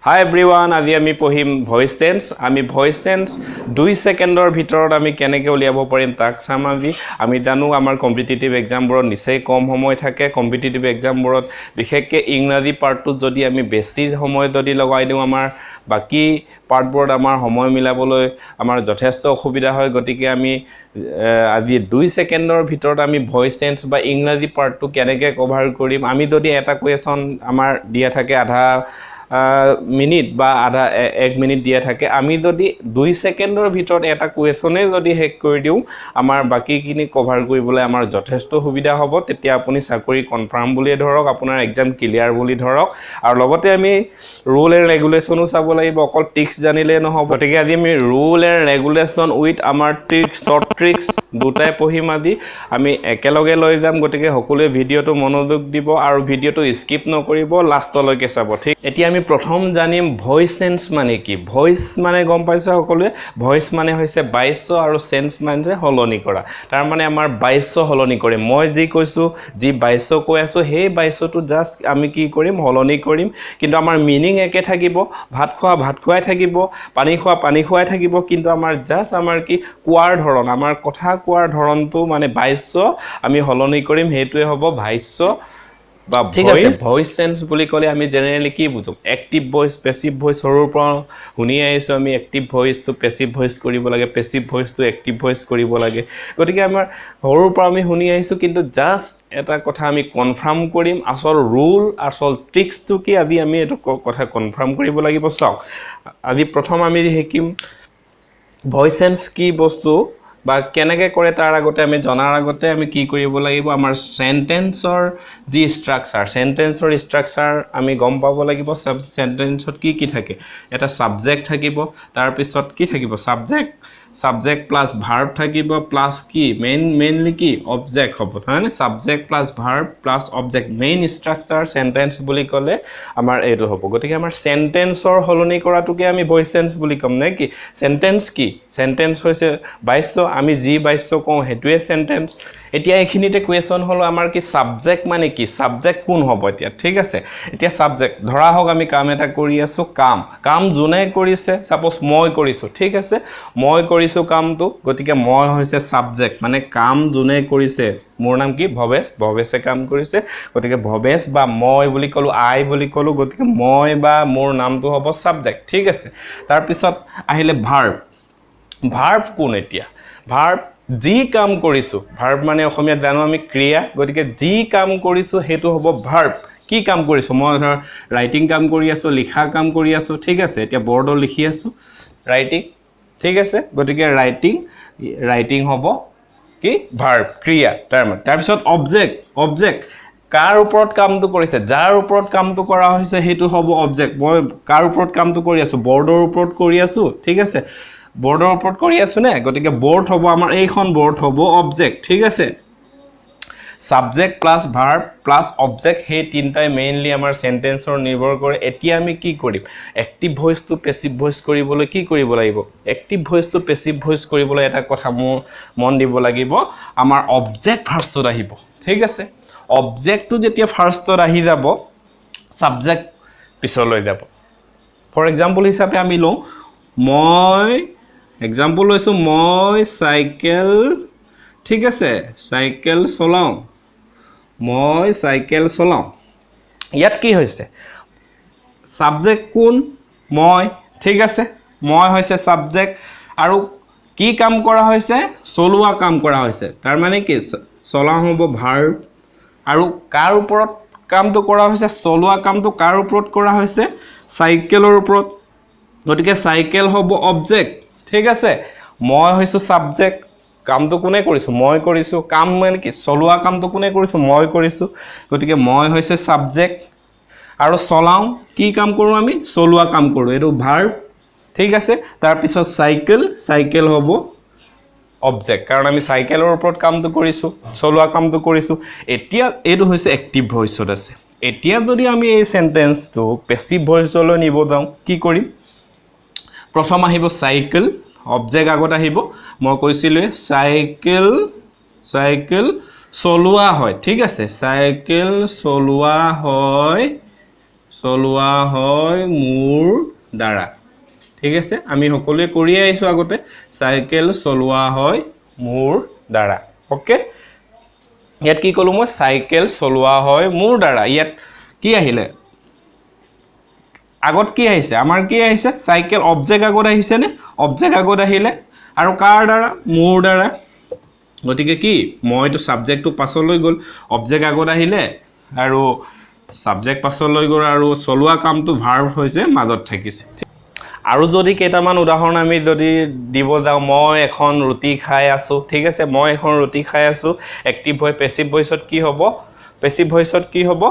Hi everyone, আজি আমি পঢ়িম ভয়েস চেঞ্জ। আমি ভয়েস চেঞ্জ 2 সেকেন্ডৰ ভিতৰত আমি কেনেকৈ উলিয়াব পাৰিম তাক চাম আমি জানো আমাৰ কম্পিটিটিভ এক্সামবোৰত নিশ্চয় কম সময় থাকে। কম্পিটিটিভ এক্সামবোৰত বিশেষকৈ ইংৰাজী পাৰ্টটোত যদি আমি বেছি সময় যদি লগাই দিওঁ আমাৰ বাকি পাৰ্টবোৰত আমাৰ সময় মিলাবলৈ আমাৰ যথেষ্ট অসুবিধা হয়। গতিকে আমি আজি 2 সেকেন্ডৰ ভিতৰত আমি ভয়েস চেঞ্জ বা ইংৰাজী পাৰ্টটো কেনেকৈ কভাৰ কৰিম। আমি যদি এটা কুৱেশ্যন আমাৰ দিয়া থাকে আধা মিনিট বা আধা 1 মিনিট দিয়া থাকে, আমি যদি 2 সেকেন্ডৰ ভিতৰত এটা কুৱেশ্যনে যদি শেষ কৰি দিওঁ আমাৰ বাকিখিনি কভাৰ কৰিবলৈ আমাৰ যথেষ্ট সুবিধা হ'ব। তেতিয়া আপুনি চাকৰি কনফাৰ্ম বুলিয়ে ধৰক, আপোনাৰ এক্সাম ক্লিয়াৰ বুলি ধৰক। আৰু লগতে আমি ৰুল এণ্ড ৰেগুলেশ্যনো চাব লাগিব, অকল ট্ৰিক্স জানিলেই নহ'ব। গতিকে আজি আমি ৰুল এণ্ড ৰেগুলেশ্যন উইথ আমাৰ ট্ৰিক্স শ্বৰ্ট ট্ৰিক্স দুটাই পঢ়িম। আজি আমি একেলগে লৈ যাম। গতিকে সকলোৱে ভিডিঅ'টো মনোযোগ দিব আৰু ভিডিঅ'টো স্কিপ নকৰিব, লাষ্টলৈকে চাব। ঠিক এতিয়া আমি প্ৰথম জানিম ভয়েস চেঞ্জ মানে কি। ভয়েস মানে গম পাইছে সকলোৱে, ভয়েস মানে হৈছে বাক্য আৰু চেঞ্জ মানে সলনি কৰা। তাৰ মানে আমাৰ বাক্য সলনি কৰিম। মই যি কৈছোঁ, যি বাক্য কৈ আছোঁ, সেই বাক্যটো জাষ্ট আমি কি কৰিম, সলনি কৰিম। কিন্তু আমাৰ মিনিং একে থাকিব। ভাত খোৱা ভাত খুৱাই থাকিব, পানী খোৱা পানী খুৱাই থাকিব, কিন্তু আমাৰ জাষ্ট আমাৰ কি কোৱাৰ ধৰণ, আমাৰ কথা কোৱাৰ ধৰণটো মানে বাক্য আমি সলনি কৰিম। সেইটোৱে হ'ব ভাষ্য বা ভয়েস। ভয়েস চেঞ্জ বুলি ক'লে আমি জেনেৰেলি কি বুজোঁ, এক্টিভ ভয়েস, পেছিভ ভয়েস। সৰুৰ পৰা শুনি আহিছোঁ আমি এক্টিভ ভয়েসটো পেছিভ ভয়েস কৰিব লাগে, পেছিভ ভয়েসটো এক্টিভ ভয়েস কৰিব লাগে। গতিকে আমাৰ সৰুৰ পৰা আমি শুনি আহিছোঁ, কিন্তু জাষ্ট এটা কথা আমি কনফাৰ্ম কৰিম, আচল ৰুল আচল ট্ৰিক্সটো কি আজি আমি এইটো কথা কনফাৰ্ম কৰিব লাগিব। চাওক, আজি প্ৰথম আমি শিকিম ভয়েস চেঞ্জ কি বস্তু বা কেনেকৈ কৰে। তাৰ আগতে আমি জনাৰ আগতে আমি কি কৰিব লাগিব, আমাৰ চেণ্টেন্সৰ যি ষ্ট্ৰাকচাৰ আমি গম পাব লাগিব। চেণ্টেন্সত কি কি থাকে, এটা ছাবজেক্ট থাকিব, তাৰপিছত কি থাকিব, ছাবজেক্ট প্লাছ ভাৰ্ব থাকিব, প্লাছ কি মেইনলি কি অবজেক্ট হ'ব, হয়নে? Subject plus verb plus object, main structure sentence বুলি ক'লে আমাৰ এইটো হ'ব। গতিকে আমাৰ চেণ্টেন্সৰ সলনি কৰাটোকে আমি ভয়েস চেঞ্জ বুলি ক'ম নে কি? চেণ্টেন্স কি? চেণ্টেন্স হৈছে বাক্য, আমি যি বাক্য কওঁ সেইটোৱে চেণ্টেন্স। এতিয়া এইখিনিতে কুৱেশ্যন হ'ল আমাৰ কি ছাবজেক্ট মানে কি, ছাবজেক্ট কোন হ'ব এতিয়া? ঠিক আছে, এতিয়া ছাবজেক্ট ধৰা হওক আমি কাম এটা কৰি আছোঁ, কাম যোনে কৰিছে, ছাপ'জ মই কৰিছোঁ। ঠিক আছে, মই কৰিছোঁ কামটো, গতিকে মই হৈছে ছাবজেক্ট, মানে কাম যোনে কৰিছে। মোৰ নাম কি ভৱেশে কাম কৰিছে, গতিকে ভৱেশ বা মই বুলি ক'লোঁ, আই বুলি ক'লোঁ, গতিকে মই বা মোৰ নামটো হ'ব ছাবজেক্ট। ঠিক আছে, তাৰপিছত আহিলে ভাৰ্ব কোন? এতিয়া ভাৰ্ব যি কাম কৰিছোঁ, ভাৰ্ব মানে অসমীয়াত জানো আমি ক্ৰিয়া, গতিকে যি কাম কৰিছোঁ সেইটো হ'ব ভাৰ্ব। কি কাম কৰিছোঁ, মই ধৰ ৰাইটিং কাম কৰি আছোঁ, লিখা কাম কৰি আছোঁ। ঠিক আছে, এতিয়া বৰ্ডত লিখি আছোঁ ৰাইটিং। ঠিক আছে, গতিকে ৰাইটিং হ'ব কি ভাৰ্ব, ক্ৰিয়া। তাৰপিছত অবজেক্ট কাৰ ওপৰত কামটো কৰিছে, যাৰ ওপৰত কামটো কৰা হৈছে সেইটো হ'ব অবজেক্ট। মই কাৰ ওপৰত কামটো কৰি আছোঁ, বৰ্ডৰ ওপৰত কৰি আছোঁ। ঠিক আছে, বৰ্ডৰ ওপৰত কৰি আছোঁ নে, গতিকে বৰ্ড হ'ব আমাৰ, এইখন বৰ্ড হ'ব অবজেক্ট। ঠিক আছে, subject plus verb plus object, সেই তিনিটাই মেইনলি আমাৰ চেণ্টেন্সৰ নিৰ্ভৰ কৰে। এতিয়া আমি কি কৰিম, এক্টিভ ভইচটো পেছিভ ভইচ কৰিবলৈ কি কৰিব লাগিব, এক্টিভ ভইচটো পেছিভ ভইচ কৰিবলৈ এটা কথা মোৰ মন দিব লাগিব, আমাৰ অবজেক্ট ফাৰ্ষ্টত আহিব। ঠিক আছে, অবজেক্টটো যেতিয়া ফাৰ্ষ্টত আহি যাব, ছাবজেক্ট পিছলৈ যাব। ফৰ এক্সাম্পল হিচাপে আমি লওঁ, মই এক্সাম্পল লৈছোঁ, মই চাইকেল, ঠিক আছে, চাইকেল চলাওঁ, মই চাইকেল চলাওঁ। ইয়াত কি হৈছে, ছাবজেক্ট কোন, মই। ঠিক আছে, মই হৈছে ছাবজেক্ট আৰু কি কাম কৰা হৈছে, চলোৱা কাম কৰা হৈছে। তাৰমানে কি চলাওঁ হ'ব ভাৰ্ব, আৰু কাৰ ওপৰত কামটো কৰা হৈছে, চলোৱা কামটো কাৰ ওপৰত কৰা হৈছে, চাইকেলৰ ওপৰত, গতিকে চাইকেল হ'ব অবজেক্ট। ঠিক আছে, মই হৈছোঁ ছাবজেক্ট, কামটো কোনে কৰিছোঁ, মই কৰিছোঁ। কাম মানে কি, চলোৱা কামটো কোনে কৰিছোঁ, মই কৰিছোঁ, গতিকে মই হৈছে ছাবজেক্ট। আৰু চলাওঁ, কি কাম কৰোঁ আমি, চলোৱা কাম কৰোঁ, এইটো ভাৰ্ব। ঠিক আছে, তাৰপিছত চাইকেল হ'ব অবজেক্ট, কাৰণ আমি চাইকেলৰ ওপৰত কামটো কৰিছোঁ, চলোৱা কামটো কৰিছোঁ। এতিয়া এইটো হৈছে এক্টিভ ভইচত আছে। এতিয়া যদি আমি এই চেণ্টেন্সটো পেছিভ ভইচলৈ নিব যাওঁ, কি কৰিম, প্ৰথম আহিব চাইকেল, অবজেক্ট আগত আহিব। মই কৈছিলোঁ চাইকেল চলোৱা হয়। ঠিক আছে, চাইকেল চলোৱা হয়, চলোৱা হয় মোৰ দ্বাৰা ঠিক আছে আমি সকলোৱে কৰি আইছো আগতে সাইকেল চলোৱা হয় মোৰ দ্বাৰা ওকে ইয়াত কি কলো মই সাইকেল চলোৱা হয় মোৰ দ্বাৰা ইয়াত কি আহিলে আগত কি আহিছে আমাৰ কি আহিছে সাইকেল অবজেক্ট আগত আহিছে নে অবজেক্ট আগত আহিলে আৰু কাৰ দ্বাৰা মোৰ দ্বাৰা গতিকে কি মইটো সাবজেক্টটো পাছলৈ গল অবজেক্ট আগত আহিলে আৰু সাবজেক্ট পাছলৈ গল আৰু চলোৱা কামটো ভাৰ্ব হৈছে মাজত থাকিছে আৰু যদি কেইটামান উদাহৰণ আমি যদি দিব যাও মই এখন ৰুটি খাই আছো ঠিক আছে মই এখন ৰুটি খাই আছো এক্টিভ হয় পেসিভ ভয়েসত কি হ'ব পেসিভ ভয়েসত কি হ'ব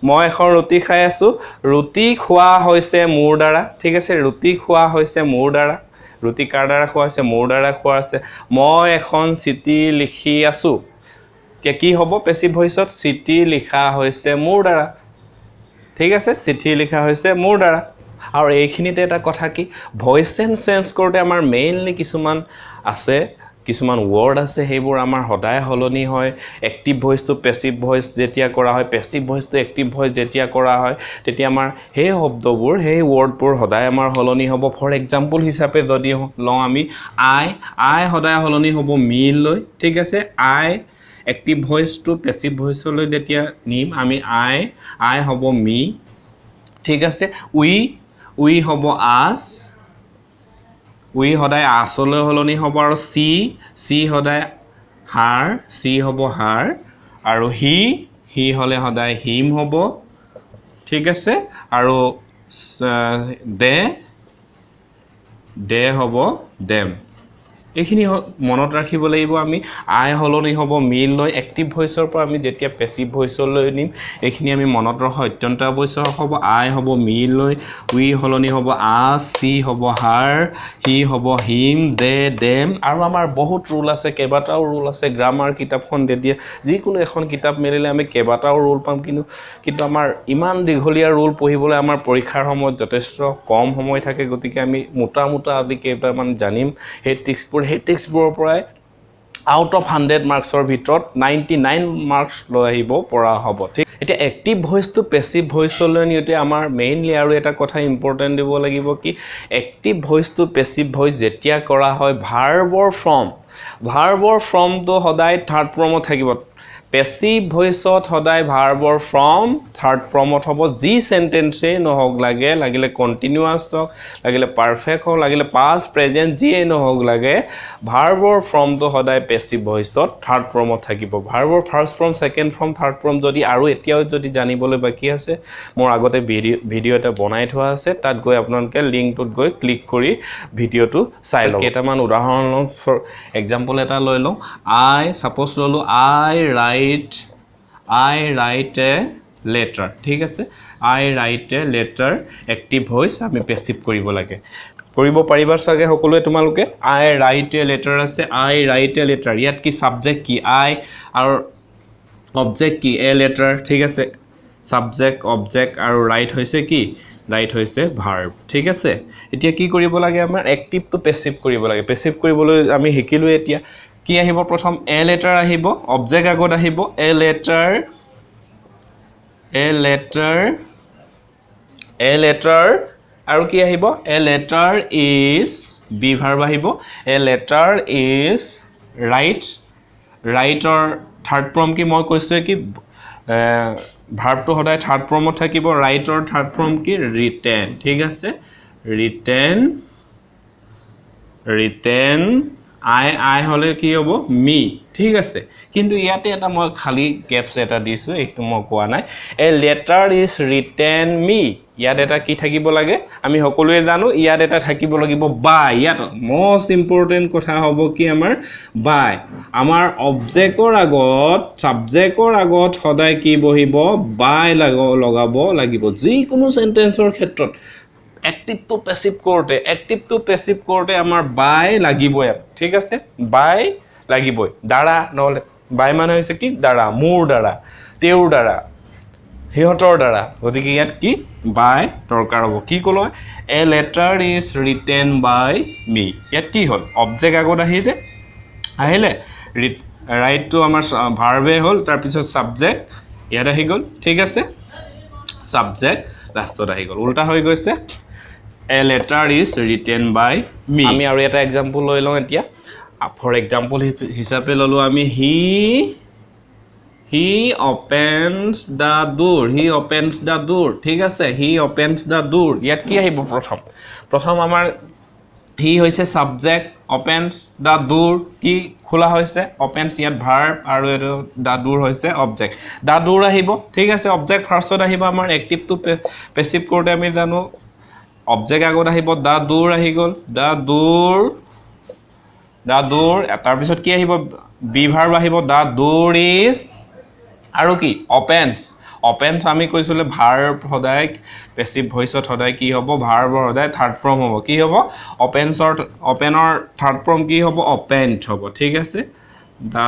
মই এখন ৰুটি খাই আছো ৰুটি খোৱা হৈছে মোৰ দ্বাৰা ঠিক আছে ৰুটি খোৱা হৈছে মোৰ দ্বাৰা ৰুটি কাৰ দ্বাৰা খোৱা হৈছে মোৰ দ্বাৰা খোৱা আছে মই এখন চিঠি লিখি আছো কি হ'ব পেসিভ ভয়েসত চিঠি লিখা হৈছে মোৰ দ্বাৰা ঠিক আছে চিঠি লিখা হৈছে মোৰ দ্বাৰা আৰু এইখিনিতে এটা কথা কি ভয়েস চেঞ্জ কৰোতে আমাৰ মেইনলি কিছুমান আছে কিছুমান ওয়াৰ্ড আছে হেবোৰ আমাৰ সদায় হলনি হয় active voice to passive voice যেতিয়া কৰা হয় passive voice to active voice যেতিয়া কৰা হয় তেতিয়া আমাৰ সেই শব্দবোৰ সেই ওয়াৰ্ডবোৰ সদায় আমাৰ হলনি হ'ব ফৰ এক্সাম্পল হিচাপে যদি লওঁ আমি আই সদায় হলনি হ'ব মি লৈ ঠিক আছে I active voice to passive voice লৈ যেতিয়া নিম আমি আই হ'ব মি ঠিক আছে উই হ'ব আস উই সদায় আসলৈ হলনি হ'ব আৰু সি সদায় হাৰ সি হ'ব হাৰ আৰু হি হলে সদায় হিম হ'ব ঠিক আছে আৰু দে হ'ব দেম এইখিনি মনত ৰাখিব লাগিব আমি আই হলনি হ'ব মিল লৈ এক্টিভ ভয়েসৰ পৰা আমি যেতিয়া পেসিভ ভয়েসলৈ নিম এইখিনি আমি মনত ৰখা অত্যন্ত আৱশ্যক হ'ব আই হ'ব মিল লৈ উই হলনি হ'ব আস সি হ'ব হার হি হ'ব হিম দেম আৰু আমাৰ বহুত ৰুল আছে কেইবাটাও ৰুল আছে গ্ৰামাৰ কিতাপখন দিয়া যিকোনো এখন কিতাপ মেলিলে আমি কেইবাটাও ৰুল পাম কিন্তু আমাৰ ইমান দীঘলীয়া ৰুল পঢ়িবলৈ আমাৰ পৰীক্ষাৰ সময়ত যথেষ্ট কম সময় থাকে গতিকে আমি মোটা আদি কেইটামান জানিম সেই টেক্সটবোৰৰ পৰাই আউট অফ 100 মাৰ্কছৰ ভিতৰত 99 মাৰ্কছ লৈ আহিব পৰা হ'ব ঠিক এতিয়া এক্টিভ ভয়েস টু পেসিভ ভয়েসলৈ নিউতে আমাৰ মেইনলি আৰু এটা কথা ইম্পৰ্টেন্ট দিব লাগিব কি active voice to passive voice যেতিয়া কৰা হয় ভাৰ্বৰ ফৰ্মটো সদায় থাৰ্ড ফৰ্মত থাকিব পেসিভ ভয়েসত সদায় ভাৰ্বৰ ফৰ্ম থাৰ্ড ফৰ্মত হ'ব যি সেন্টেন্সে নহওক লাগিলে কন্টিনিউয়াস হওক লাগিলে পাৰফেক্ট হওক লাগিলে পাস্ট প্ৰেজেন্ট যিয়ে নহওক লাগে ভাৰ্বৰ ফৰ্মটো সদায় পেসিভ ভয়েসত থাৰ্ড ফৰ্মত থাকিব ভাৰ্বৰ first form second form third form যদি আৰু এতিয়াও যদি জানিবলৈ বাকি আছে মোৰ আগতে ভিডিও এটা বনাই থোৱা আছে তাত গৈ আপোনালোকে লিংকটোত গৈ ক্লিক কৰি ভিডিওটো চাই লওক কেইটামান উদাহৰণ ফৰ এক্সাম্পল এটা লৈ লওঁ আই সাপোজ ললো আই write a letter ঠিক আছে I write a letter active voice আমি পেসিভ কৰিব লাগে কৰিব পাৰিবা সগে সকলোৱে তোমালোকে I write a letter আছে I write a letter ইয়াত কি সাবজেক্ট কি I আৰু অবজেক্ট কি a letter ঠিক আছে সাবজেক্ট অবজেক্ট আৰু write হৈছে কি write হৈছে ভাৰ্ব ঠিক আছে এতিয়া কি কৰিব লাগে আমাৰ এক্টিভ টু পেসিভ কৰিব লাগে পেসিভ কৰিবলৈ আমি শিকিলো এতিয়া কি আহিব প্ৰথম a letter আহিব অবজেক্ট আগত আহিব a letter আৰু কি আহিব a letter is be verb আহিব a letter is write or third form কি মই কৈছো কি verb to সদায় third form থাকিব write or third form কি written ঠিক আছে written I হলে কি হ'ব মি ঠিক আছে কিন্তু ইয়াতে এটা মই খালি গ্যাপস এটা দিছো এইটো মই কোৱা নাই a letter is written me ইয়াত এটা কি থাকিব লাগে আমি সকলোৱে জানো ইয়াত এটা থাকিব লাগিব by ইয়াত মোস্ট ইম্পৰ্টেন্ট কথা হ'ব কি আমাৰ by আমাৰ অবজেক্টৰ আগত সাবজেক্টৰ আগত সদায় কি বহিব by লগাব লাগিব যিকোনো সেন্টেন্সৰ ক্ষেত্ৰত এক্টিভ টু পেসিভ কোৰ্টে আমাৰ বাই লাগিবই ঠিক আছে বাই লাগিবই দ্বাৰা নহলে বাই মানে হৈছে কি দ্বাৰা মোৰ দ্বাৰা তেওঁৰ দ্বাৰা হিহঁতৰ দ্বাৰা গতিকে ইয়াত কি বাই দৰকাৰ হ'ব কি ক'লো এ লেটাৰ ইজ ৰিটেন বাই মি ইয়াত কি হ'ল অবজেক্ট আগত আহিলে ৰাইট টু আমাৰ ভাৰ্বে হ'ল তাৰ পিছত সাবজেক্ট ইয়াত আহি গ'ল ঠিক আছে সাবজেক্ট লাষ্টত আহি গ'ল উল্টা হৈ গৈছে A letter is written by me. আমি আৰু এটা এক্সাম্পল লৈ লওঁ এতিয়া ফৰ এক্সাম্পল হিচাপে ল'লোঁ আমি he opens the door ঠিক আছে he opens the door ইয়াত কি আহিব প্ৰথম আমাৰ he হৈছে subject opens the door কি খোলা হৈছে opens ইয়াত verb আৰু the door হৈছে object the door আহিব ঠিক আছে object ফাৰ্ষ্টত আহিব আমাৰ active to passive কৰোঁতে আমি জানো object আগত আহিব the door আহি গ'ল the door তাৰ পিছত কি আহিব be verb আহিব the door is আৰু কি opens আমি কৈছিলে verb সদায় passive voice সদায় কি হ'ব verb সদায় third form হ'ব কি হ'ব openৰ third form কি হ'ব opened হ'ব ঠিক আছে the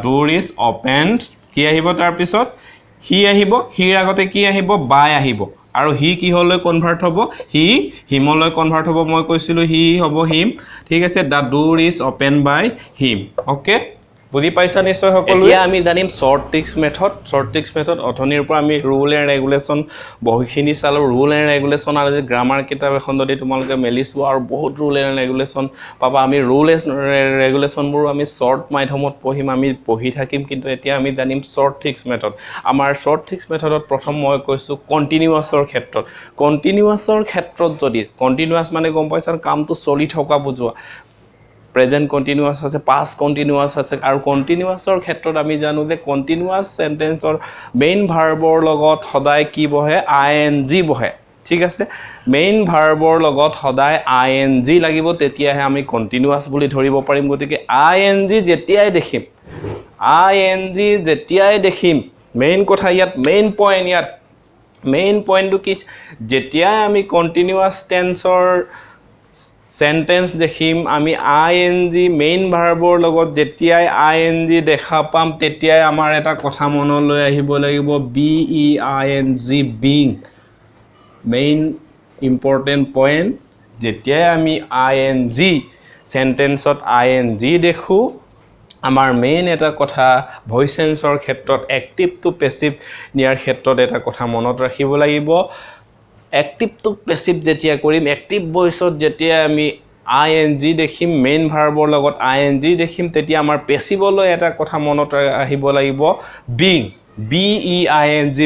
door is opened কি আহিব তাৰ পিছত he আহিব he আগতে কি আহিব by আহিব আৰু হি কিহলৈ কনভাৰ্ট হ'ব হিমলৈ কনভাৰ্ট হ'ব মই কৈছিলো হি হ'ব হিম ঠিক আছে the door is opened by him okay বুজি পাইছা নিশ্চয় সকলো এতিয়া আমি জানিম শৰ্ট ট্ৰিক্স মেথড অথনিৰ পৰা আমি ৰুল এণ্ড ৰেগুলেশ্যন বহুখিনি চালো ৰুল এণ্ড ৰেগুলেশ্যন আৰু গ্ৰামাৰ কিতাপ এখন যদি তোমালোকে মেলি চোৱা আৰু বহুত ৰুল এণ্ড ৰেগুলেশ্যন পাবা আমি ৰুল এণ্ড ৰেগুলেশ্যনবোৰ আমি শৰ্ট মাধ্যমত পঢ়িম আমি পঢ়ি থাকিম কিন্তু এতিয়া আমি জানিম শৰ্ট ট্ৰিক্স মেথড আমাৰ শৰ্ট ট্ৰিক্স মেথডত প্ৰথম মই কৈছোঁ কণ্টিনিউৱাছৰ ক্ষেত্ৰত যদি কণ্টিনিউৱাছ মানে গম পাইছা কামটো চলি থকা বুজোৱা প্ৰেজেন্ট কন্টিনিউয়াস আছে পাস্ট কন্টিনিউয়াস আছে আৰু কন্টিনিউয়াছৰ ক্ষেত্ৰত আমি জানো যে কন্টিনিউয়াস সেন্টেন্সৰ মেইন ভাৰ্বৰ লগত সদায় কি বহে আইএনজি বহে ঠিক আছে মেইন ভাৰ্বৰ লগত সদায় আইএনজি লাগিব তেতিয়াহে আমি কন্টিনিউয়াস বুলি ধৰিব পাৰিম গতিকে আইএনজি যেতিয়াই দেখিম মেইন কথা ইয়াত মেইন পইণ্টটো কি যেতিয়াই আমি কন্টিনিউয়াস টেন্সৰ সেন্টেন্স দেখিম আমি আইএনজি মেইন ভাৰ্বৰ লগত যেতিয়াই আইএনজি দেখা পাম তেতিয়াই আমাৰ এটা কথা মনলৈ আহিব লাগিব বিইএনজি বিং মেইন ইম্পৰ্টেন্ট পইণ্ট যেতিয়াই আমি আইএনজি সেন্টেন্সত আইএনজি দেখো আমাৰ মেইন এটা কথা ভইচ চেঞ্জৰ ক্ষেত্ৰত এক্টিভ টু পেছিভ নিয়াৰ ক্ষেত্ৰত এটা কথা মনত ৰাখিব লাগিব এক্টিভ টু পেছিভ যেতিয়া কৰিম এক্টিভ ভইচত যেতিয়া আমি আইএনজি দেখিম মেইন ভাৰ্বৰ লগত আইএনজি দেখিম তেতিয়া আমাৰ পেছিভলৈ এটা কথা মনত আহিব লাগিব বিইএনজি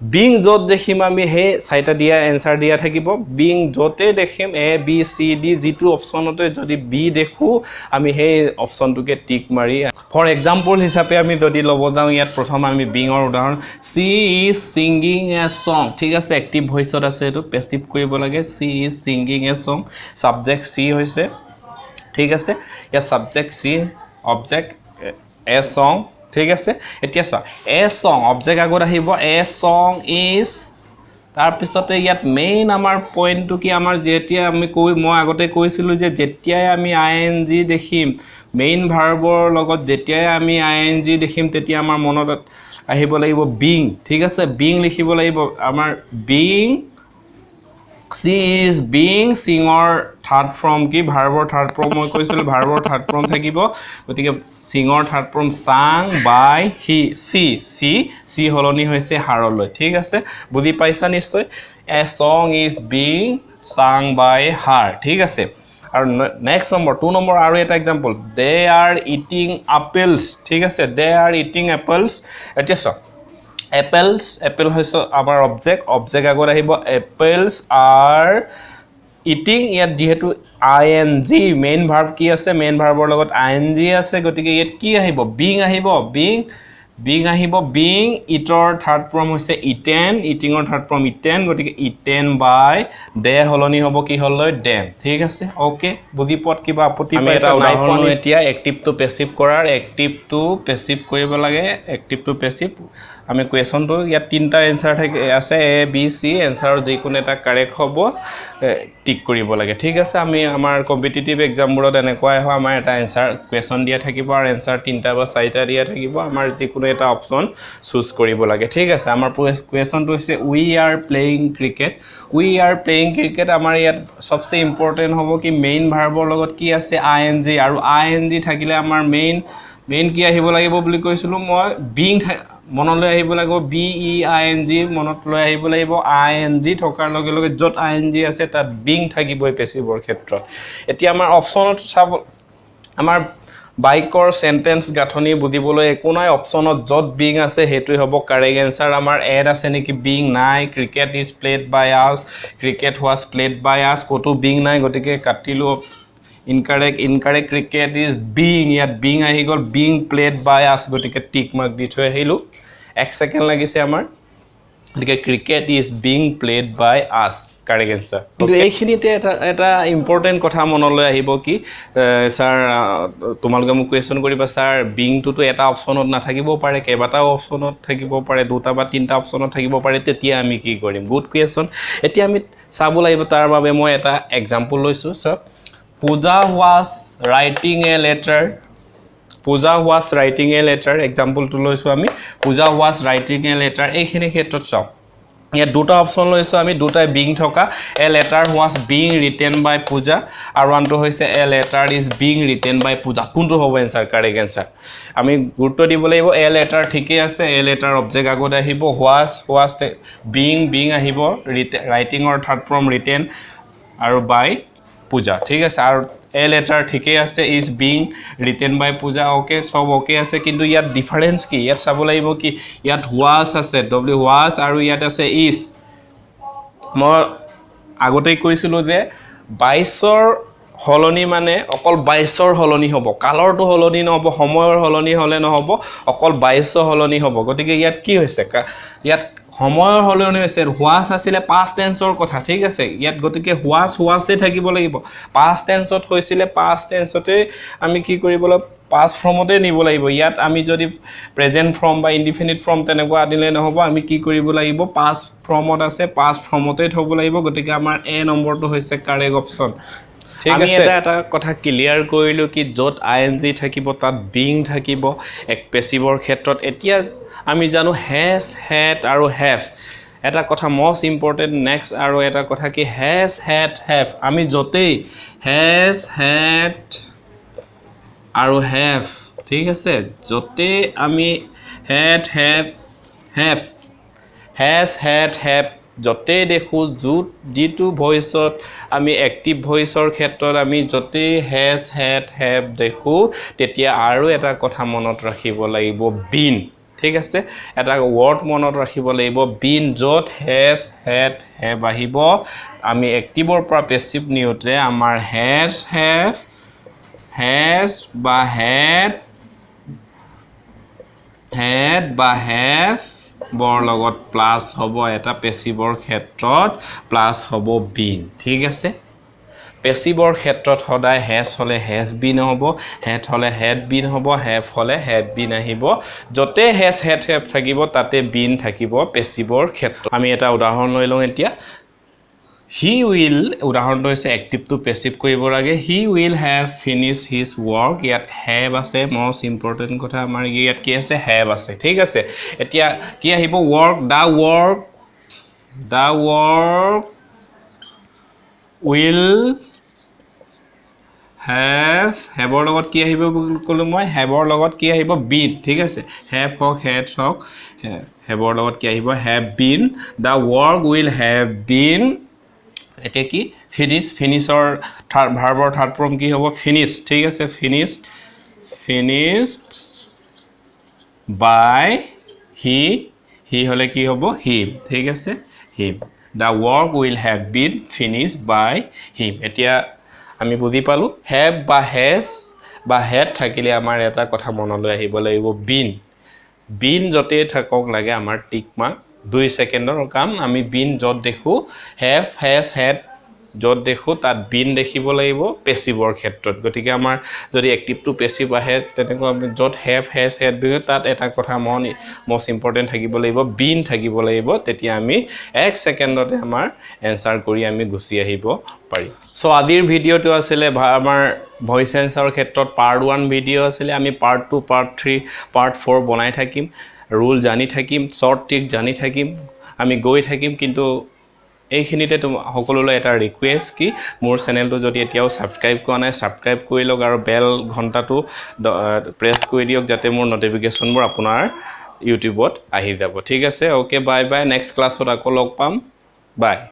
বিং য'ত দেখিম আমি সেই চাৰিটা দিয়া এনসাৰ দিয়া থাকিব বিং য'তে দেখিম এ বি সি ডি যিটো অপশ্যনতে যদি বি দেখো আমি সেই অপশ্যনটোকে টিক মাৰি ফৰ এক্সাম্পল হিচাপে আমি যদি ল'ব যাওঁ ইয়াত প্ৰথম আমি বিঙৰ উদাহৰণ সি ইজ ছিংগিং এ সং ঠিক আছে এক্টিভ ভইচত আছে এইটো পেছিভ কৰিব লাগে সি is singing a song subject সি হৈছে ঠিক আছে ইয়াত subject C object a song ঠিক আছে এতিয়া চোৱা এ সং অবজেক্ট আগত আহিব এ সং ইজ তাৰ পিছতে ইয়াত মেইন আমাৰ পইণ্টটো কি আমাৰ যেতিয়া আমি মই আগতে কৈছিলোঁ যে যেতিয়াই আমি আইএনজি দেখিম মেইন ভাৰ্বৰ লগত যেতিয়াই আমি আইএনজি দেখিম তেতিয়া আমাৰ মনত আহিব লাগিব বিং ঠিক আছে বিং লিখিব লাগিব আমাৰ বিং সি ইজ বিং সিঙৰ থাৰ্ড ফৰ্ম কি ভাৰ্বৰ থাৰ্ড ফৰ্ম মই কৈছিলোঁ ভাৰ্বৰ থাৰ্ড ফৰ্ম থাকিব গতিকে সিঙৰ third form sung by he she হলনি হৈছে হাৰলৈ ঠিক আছে বুজি পাইছা নিশ্চয় a song is being sung by হাৰ ঠিক আছে আৰু নেক্সট নম্বৰ 2 নম্বৰ আৰু এটা এক্সাম্পল দে আৰ ইটিং আপেলছ ঠিক আছে দে আৰ ইটিং এপলছ এতিয়া চোৱা এপল হৈছে আমাৰ অবজেক্ট আগত আহিব এপলছ আৰ ইটিং ইয়াত যেহেতু আইএনজি মেইন ভাৰ্ব কি আছে মেইন ভাৰ্বৰ লগত আইএনজি আছে গতিকে ইয়াত কি আহিব বিং আহিব বিং ইটৰ থাৰ্ড ফৰ্ম হৈছে ইটিঙৰ থাৰ্ড ফৰ্ম ইটেন গতিকে ইটেন বাই দে হলনি হ'ব কি হ'ললৈ ডেম ঠিক আছে ওকে বুজি পোৱাত কিবা আপত্তি পাইছা উদাহৰণ এতিয়া এক্টিভ টু পেছিভ কৰাৰ এক্টিভ টু পেছিভ কৰিব লাগে এক্টিভ টু পেছিভ আমি কুৱেশ্যনটো ইয়াত তিনিটা এনসাৰ আছে এ বি চি এনসাৰৰ যিকোনো এটা কাৰেক্ট হ'ব টিক কৰিব লাগে ঠিক আছে আমি আমাৰ কম্পিটিটিভ এক্সামবোৰত এনেকুৱাই হয় আমাৰ এটা এনসাৰ কুৱেশ্যন দিয়া থাকিব আৰু এনসাৰ 3টা বা 4টা দিয়া থাকিব আমাৰ যিকোনো এটা অপশ্যন চুজ কৰিব লাগে ঠিক আছে আমাৰ কুৱেশ্যনটো হৈছে উই আৰ প্লেয়িং ক্ৰিকেট আমাৰ ইয়াত সবচে ইম্পৰ্টেণ্ট হ'ব কি মেইন ভাৰ্বৰ লগত কি আছে আইএনজি আৰু আইএনজি থাকিলে আমাৰ মেইন কি আহিব লাগিব বুলি কৈছিলোঁ মই মনলৈ আহিব লাগিব BEING মনলৈ আহিব লাগিব ING থকাৰ লগে লগে য'ত ING আছে তাত বিং থাকিবই পেছিভৰ ক্ষেত্ৰত এতিয়া আমাৰ অপচনত চাব আমাৰ বাইকৰ সেন্টেন্স গাঁথনি বুজিবলৈ একো নাই অপচনত য'ত বিং আছে হেতুই হ'ব কাৰেক্ট আনসাৰ আমাৰ এড আছে নেকি বিং নাই ক্ৰিকেট ইজ প্লেড বাই আস ক্ৰিকেট ওয়াজ প্লেড বাই আস কতো বিং নাই গতিকে কাটিলো ইনকাৰেক্ট ক্ৰিকেট ইজ বিং ইয়াত বিং আহি গ'ল বিং প্লেড বাই আস গতিকে টিক মাৰ্ক দি থৈ আহিলো 1 সেকেন্ড লাগিছে আমাৰ গতিকে cricket is being played by us correct answer কিন্তু এইখিনিতে এটা ইম্পৰ্টেন্ট কথা মনলৈ আহিব কি স্যাৰ তোমালোকে মোক কোৱেশ্চন কৰিবা স্যাৰ বিংটোতো এটা অপচনত নাথাকিব পাৰে কেইবাটাও অপচনত থাকিব পাৰে দুটা বা তিনটা অপচনত থাকিব পাৰে তেতিয়া আমি কি কৰিম গুড কোৱেশ্চন এতিয়া আমি চাব লাগিব তাৰ বাবে মই এটা এক্সাম্পল লৈছো সব পূজা was writing a letter example to লৈছো আমি পূজা was writing a letter এইখিনি ক্ষেত্ৰত চাও ইয়াত দুটা অপচন লৈছো আমি দুটাই বিং থকা a letter was being written by পূজা আৰু আনটো হৈছে a letter is being written by পূজা কোনটো হ'ব আনসাৰ কাৰেক্ট আনসাৰ আমি গুৰুত্ব দিব লাগিব a letter ঠিকে আছে a letter অবজেক্ট আগত আহিব was being আহিব writing or third form written আৰু by পূজা ঠিক আছে আৰু a letter ঠিকে আছে is being written by পূজা ওকে সব ওকে আছে কিন্তু ইয়াত ডিফারেন্স কি ইয়াত চাব লাগিব কি ইয়াত was আছে w was আৰু ইয়াত আছে is মই আগতেই কৈছিলো যে 22ৰ হলনি মানে অকল 22ৰ হলনি হ'ব কালৰটো হলনি নহব সময়ৰ হলনি হলে নহব অকল 22 হলনি হ'ব গতিকে ইয়াত কি হৈছে ইয়াত সময়ৰ হলনি হৈছে was আছিলে past tenseৰ কথা ঠিক আছে ইয়াত গতিকে was থাকিব লাগিব past tenseত হৈছিলে past tenseতে আমি কি কৰিবলৈ past formতে নিব লাগিব ইয়াত আমি যদি present form বা indefinite form তেনেকুৱা আদিলে নহব আমি কি কৰিব লাগিব past formত আছে past formতে থব লাগিব গতিকে আমাৰ a নম্বৰটো হৈছে কাৰেক্ট অপচন আমি এটা কথা ক্লিয়াৰ কৰিলো কি য'ত ing থাকিব তাত being থাকিব এক পেছিভৰ ক্ষেত্ৰত এতিয়া আমি জানো has had আৰু have এটা কথা most important next আৰু এটা কথা কি has had have আমি যতেই has had আৰু have ঠিক আছে যতে আমি had have has had have যতে দেখো যেটো ভয়েসত আমি এক্টিভ ভয়েসৰ ক্ষেত্ৰত আমি যতে has had have দেখো তেতিয়া আৰু এটা কথা মনত ৰাখিব লাগিব been ঠিক আছে এটা ওয়াৰ্ড মনত ৰাখিব লাগিব been যত has had have আহিব আমি এক্টিভৰ পৰা পেছিভ নিউতে আমাৰ has বা had বা have বৰ লগত প্লাস হ'ব এটা পেছিভৰ ক্ষেত্ৰত প্লাস হ'ব been ঠিক আছে পেছিভৰ ক্ষেত্ৰত সদায় has হলে has been হ'ব had হলে had been হ'ব have হলে had been আহিব যতে has had have থাকিব তাতে been থাকিব পেছিভৰ ক্ষেত্ৰত আমি এটা উদাহৰণ লৈ লওঁ এতিয়া he will উদাহৰণটো হৈছে এক্টিভ টু পেছিভ কৰিব লাগে he will have finished his work ইয়াত have আছে most important কথা আমাৰ ইয়াত কি আছে have আছে ঠিক আছে এতিয়া কি আহিব work the work will have or লগত কি আহিব কলো মই have or লগত কি আহিব been ঠিক আছে have Haque had Haque have or লগত কি আহিব have been the work will have been এটা কি ফিনিশৰ ভাৰ্বৰ থাৰ্ড ফৰ্ম কি হ'ব ফিনিশ ঠিক আছে finished by he হলে কি হ'ব him ঠিক আছে him the work will have been finished by him এতিয়া আমি বুজি পালো have বা has বা had থাকিলে আমাৰ এটা কথা মনলৈ আহিব লাগিব been যতে থাকক লাগে আমাৰ টিক মাৰ্ক 2 সেকেন্ডৰ কাম আমি been যত দেখো have has had যত দেখো তাত been দেখিব লাগিব পেছিভৰ ক্ষেত্ৰত গতিকে আমাৰ যদি এক্টিভ টু পেছিভ আহে তেনেকৈ আমি যত have has had বিহে তাত এটা কথা most important থাকিব লাগিব been থাকিব লাগিব তেতিয়া আমি 1 সেকেন্ডতে আমাৰ এনসাৰ কৰি আমি গুছি আহিব পাৰি সো আজিৰ ভিডিওটো আছিল আমাৰ ভয়েস এনসাৰৰ ক্ষেত্ৰত পাৰ্ট 1 ভিডিও আছিল আমি পাৰ্ট 2 পাৰ্ট 3 পাৰ্ট 4 বনাই থাকিম ৰুল জানি থাকিম শৰ্ট ট্ৰিক জানি থাকিম আমি গৈ থাকিম কিন্তু এইখিনিতে সকলোলৈ এটা ৰিকুৱেষ্ট কি মোৰ চেনেলটো যদি এতিয়াও সাবস্ক্ৰাইব কৰা নাই সাবস্ক্ৰাইব কৰি লওক আৰু বেল ঘণ্টাটো প্ৰেছ কৰি দিয়ক যাতে মোৰ নটিফিকেশনবোৰ আপোনাৰ ইউটিউবত আহি যাব ঠিক আছে ওকে বাই বাই নেক্সট ক্লাছত আকৌ লগ পাম বাই